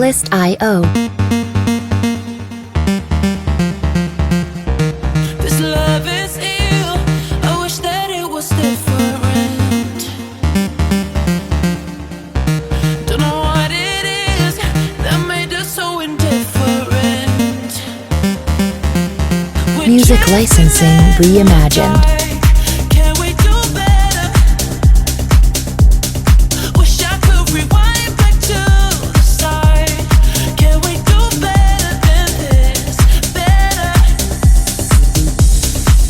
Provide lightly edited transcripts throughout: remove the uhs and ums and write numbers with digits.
Artlist.io. This love is ill. I wish that it was different. Don't know what it is that made us so indifferent. Music licensing reimagined. Can we do better? Wish I could rewind back to the start. Can we do better than this? Better.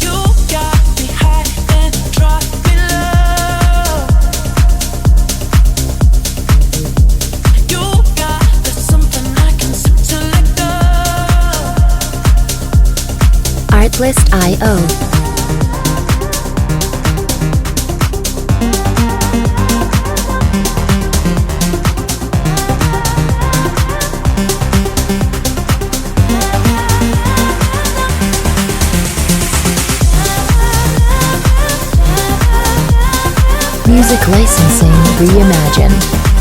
You got me high and drop me low. You got that something I can sip to let go. Artlist.io. Music licensing reimagined.